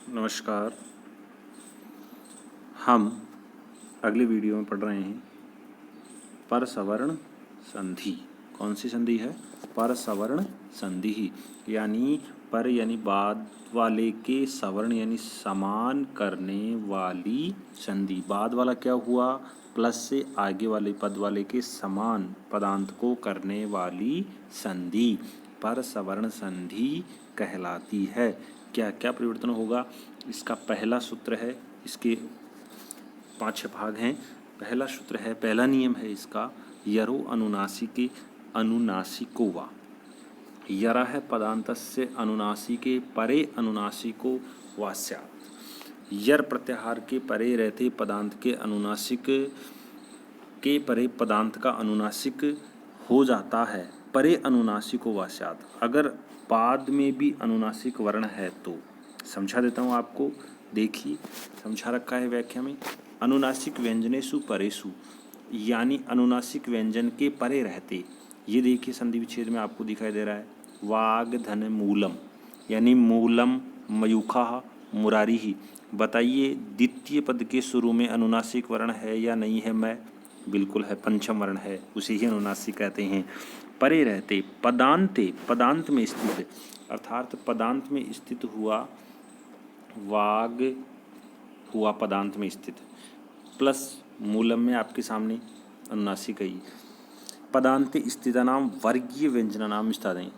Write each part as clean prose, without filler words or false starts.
नमस्कार। हम अगले वीडियो में पढ़ रहे हैं परसवर्ण संधि। कौन सी संधि है? परसवर्ण संधि। यानी पर यानी बाद वाले के सवर्ण यानी समान करने वाली संधि। बाद वाला क्या हुआ? प्लस से आगे वाले पद वाले के समान पदांत को करने वाली संधि परसवर्ण संधि कहलाती है। क्या क्या परिवर्तन होगा? इसका पहला सूत्र है, इसके 5-6 भाग हैं। पहला सूत्र है, पहला नियम है इसका, यरो अनुनासिके अनुनासिको वा। यरा है पदांतस्य अनुनासिके परे अनुनासिको वा स्यात्। यर प्रत्याहार के परे रहते पदांत के अनुनासिक के परे पदांत का अनुनासिक हो जाता है। परे अनुनासिको वा स्यात्। अगर बाद में भी अनुनासिक वर्ण है तो समझा देता हूँ आपको। देखिए, समझा रखा है व्याख्या में। अनुनासिक व्यंजनेषु परेषु यानी अनुनासिक व्यंजन के परे रहते। ये देखिए संधि विच्छेद में आपको दिखाई दे रहा है। वाग धन मूलम यानी मूलम मयूखा मुरारी ही। बताइए द्वितीय पद के शुरू में अनुनासिक वर्ण है या नहीं है? मैं बिल्कुल है, पंचम वर्ण है, उसे ही अनुनासिक कहते हैं। परे रहते पदांते पदांत में स्थित, अर्थात पदांत में स्थित हुआ। वाग हुआ पदांत में स्थित, प्लस मूलम में आपके सामने अनुनासिक है। पदांते स्थितानाम वर्गीय व्यंजनानाम स्थाने।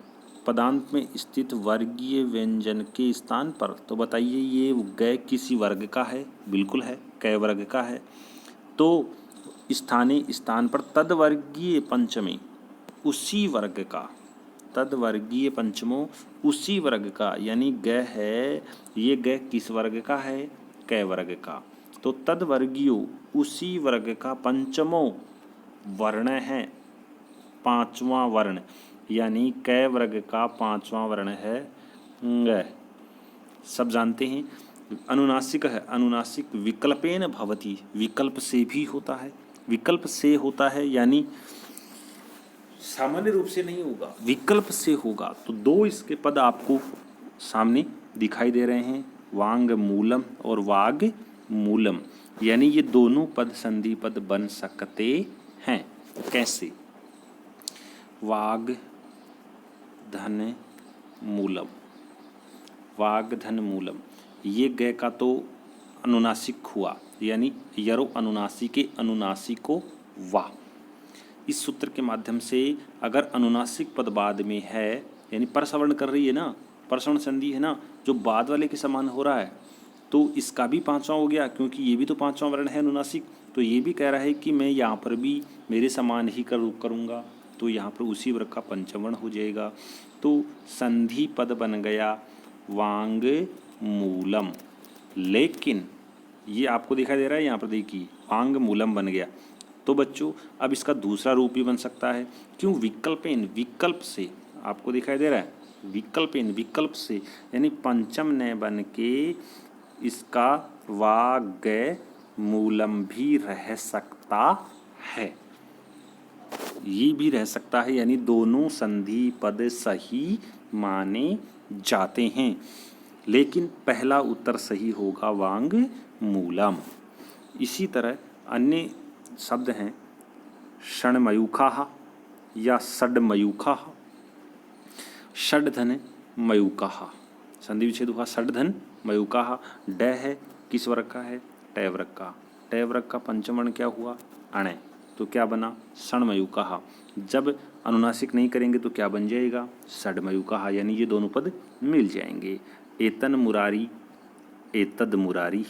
पदांत में स्थित वर्गीय व्यंजन के स्थान पर। तो बताइए ये गय किसी वर्ग का है? बिल्कुल है, कै वर्ग का है। तो स्थाने स्थान पर तदवर्गीय पंचमी उसी वर्ग का, तदवर्गीय पंचमो उसी वर्ग का, यानी ग है, ये ग किस वर्ग का है? कै वर्ग का। तो तदवर्गीयो उसी वर्ग का पंचमो वर्ण है, पांचवा वर्ण, यानी कै वर्ग का पांचवा वर्ण है ग। सब जानते हैं। अनुनासिक है, अनुनासिक विकल्पेन भवति, विकल्प से भी होता है। विकल्प से होता है यानी सामान्य रूप से नहीं होगा, विकल्प से होगा। तो दो इसके पद आपको सामने दिखाई दे रहे हैं, वांग मूलम और वाग मूलम। यानी ये दोनों पद संधि पद बन सकते हैं। कैसे? वाग धन मूलम, वाग धन मूलम, ये ग का तो अनुनासिक हुआ, यानी यरो अनुनासिके अनुनासिको वा। इस सूत्र के माध्यम से अगर अनुनासिक पद बाद में है, यानी परसवर्ण कर रही है ना, परसवर्ण संधि है ना, जो बाद वाले के समान हो रहा है, तो इसका भी पांचवा हो गया, क्योंकि ये भी तो पांचवा वर्ण है अनुनासिक। तो ये भी कह रहा है कि मैं यहाँ पर भी मेरे समान ही करूँगा, तो यहाँ पर उसी वर्ग का पंचम वर्ण हो जाएगा। तो संधि पद बन गया वांग मूलम। लेकिन ये आपको दिखाई दे रहा है, यहाँ पर देखिए वांग मूलम बन गया। तो बच्चों अब इसका दूसरा रूप भी बन सकता है। क्यों? विकल्पेन, विकल्प से आपको दिखाई दे रहा है, विकल्पेन विकल्प से, यानी पंचम ने बन के इसका वाग मूलम भी रह सकता है, ये भी रह सकता है। यानी दोनों संधि पद सही माने जाते हैं, लेकिन पहला उत्तर सही होगा वांग मूलम। इसी तरह अन्य शब्द हैं षण्मयूखाः या षड्मयूखाः। षड्धन मयूखाः, संधि विच्छेद हुआ षड्धन मयूखाः। ड है किस वर्ग का है? टय वर्ग का। टय वर्ग का पंचम वर्ण क्या हुआ? अण। तो क्या बना? षण्मयूखाः। जब अनुनासिक नहीं करेंगे तो क्या बन जाएगा? षड्मयूखाः, यानी ये दोनों पद मिल जाएंगे। एतन मुरारी एतद मुरारी,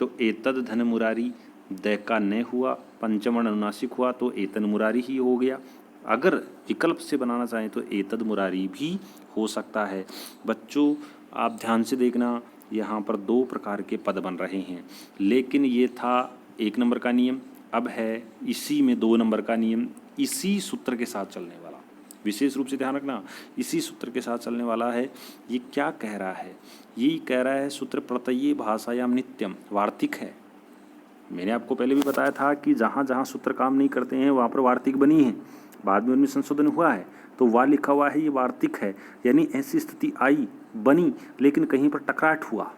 तो एतद धन मुरारी, द का न हुआ, पंचम वर्ण अनुनासिक हुआ, तो एतन मुरारी ही हो गया। अगर विकल्प से बनाना चाहें तो एतद मुरारी भी हो सकता है। बच्चों आप ध्यान से देखना, यहाँ पर दो प्रकार के पद बन रहे हैं, लेकिन ये था 1 नंबर का नियम। अब है इसी में 2 नंबर का नियम, इसी सूत्र के साथ चलने वाला। विशेष रूप से ध्यान रखना, इसी सूत्र के साथ चलने वाला है। ये क्या कह रहा है? ये कह रहा है सूत्र प्रत्यय भाषायाम नित्यम, वार्तिक है। मैंने आपको पहले भी बताया था कि जहाँ जहाँ सूत्र काम नहीं करते हैं वहाँ पर वार्तिक बनी है, बाद में उनमें संशोधन हुआ है, तो वह लिखा हुआ है ये वार्तिक है। यानी ऐसी स्थिति आई, बनी, लेकिन कहीं पर टकराट हुआ,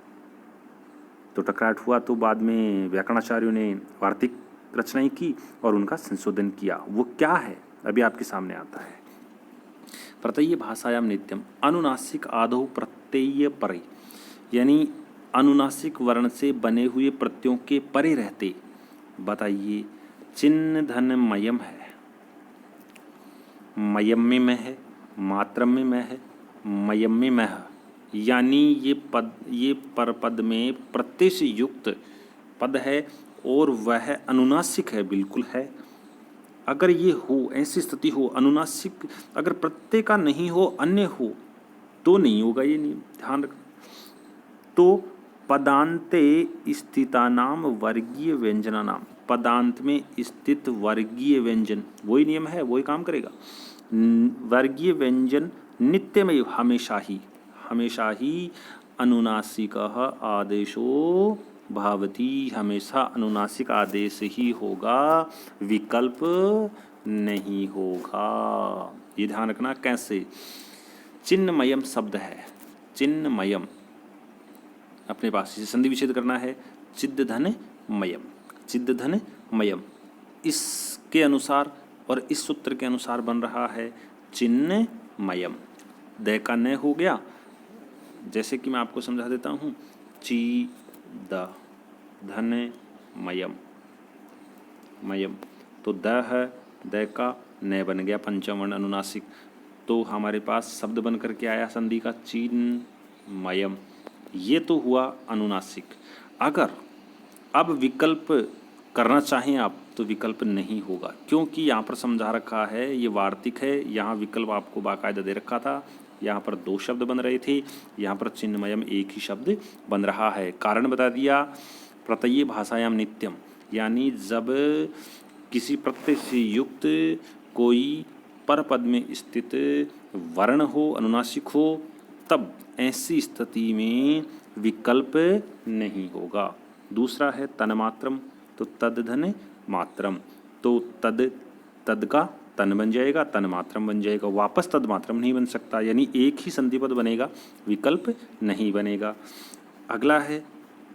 तो टकराट हुआ, तो बाद में व्याकरणाचार्यों ने वार्तिक रचनाएं की और उनका संशोधन किया। वो क्या है अभी आपके सामने आता है। प्रत्यय भाषायाम नित्यम अनुनासिक आदौ प्रत्यय परे, यानी अनुनासिक वर्ण से बने हुए प्रत्ययों के परे रहते। बताइए, चिन्ह धन मयम है, मयम में मैं है, मात्रम में मैं है, मयम में मैं है, यानी ये परपद में प्रत्यय से युक्त पद है और वह अनुनासिक है, बिल्कुल है। अगर ये हो, ऐसी स्थिति हो, अनुनासिक अगर प्रत्यय का नहीं हो, अन्य हो, तो नहीं होगा ये नियम, ध्यान रखना। तो पदांते स्थितानाम वर्गीय व्यंजनानाम, पदांत में स्थित वर्गीय व्यंजन, वही नियम है, वही काम करेगा। वर्गीय व्यंजन नित्यमेव, हमेशा ही अनुनासिकः आदेशो भावती, हमेशा अनुनासिक आदेश ही होगा, विकल्प नहीं होगा। ये ध्यान रखना। कैसे? चिन्हमयम शब्द है, चिन्हमयम, अपने पास इसे संधि विच्छेद करना है, चिद्ध धन मयम, चिद्ध धन मयम, इसके अनुसार और इस सूत्र के अनुसार बन रहा है चिन्हमयम। द का न हो गया, जैसे कि मैं आपको समझा देता हूँ, ची द धन मयम, मयम, तो द है, द का न बन गया पंचम वर्ण अनुनासिक, तो हमारे पास शब्द बन करके आया संधि का चिन्हमयम। ये तो हुआ अनुनासिक। अगर अब विकल्प करना चाहें आप तो विकल्प नहीं होगा, क्योंकि यहाँ पर समझा रखा है, ये वार्तिक है, यहाँ विकल्प आपको बाकायदा दे रखा था। यहाँ पर 2 शब्द बन रहे थे, यहाँ पर चिन्हमयम एक ही शब्द बन रहा है। कारण बता दिया, प्रत्यय भाषायाम नित्यम, यानी जब किसी प्रत्यय से युक्त कोई परपद में स्थित वर्ण हो, अनुनासिक हो, तब ऐसी स्थिति में विकल्प नहीं होगा। दूसरा है तन्मात्रम, तो तद धन मात्रम, तो तद का तन बन जाएगा, तन्मात्रम बन जाएगा, वापस तदमात्रम नहीं बन सकता, यानी एक ही संधि पद बनेगा, विकल्प नहीं बनेगा। अगला है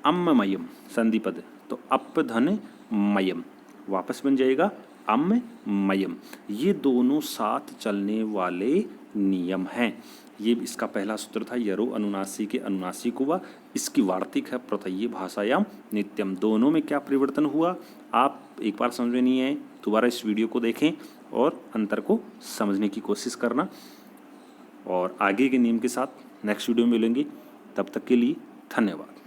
अम्ममयम संधि पद, तो अप धन मयम, वापस बन जाएगा अम्ममयम। ये दोनों साथ चलने वाले नियम हैं। ये इसका पहला सूत्र था, यरो अनुनासिक के अनुनासिक हुआ, इसकी वार्तिक है प्रत्यय भाषायाम नित्यम। दोनों में क्या परिवर्तन हुआ, आप एक बार समझ में नहीं आए, दोबारा इस वीडियो को देखें और अंतर को समझने की कोशिश करना। और आगे के नियम के साथ नेक्स्ट वीडियो में मिलेंगे, तब तक के लिए धन्यवाद।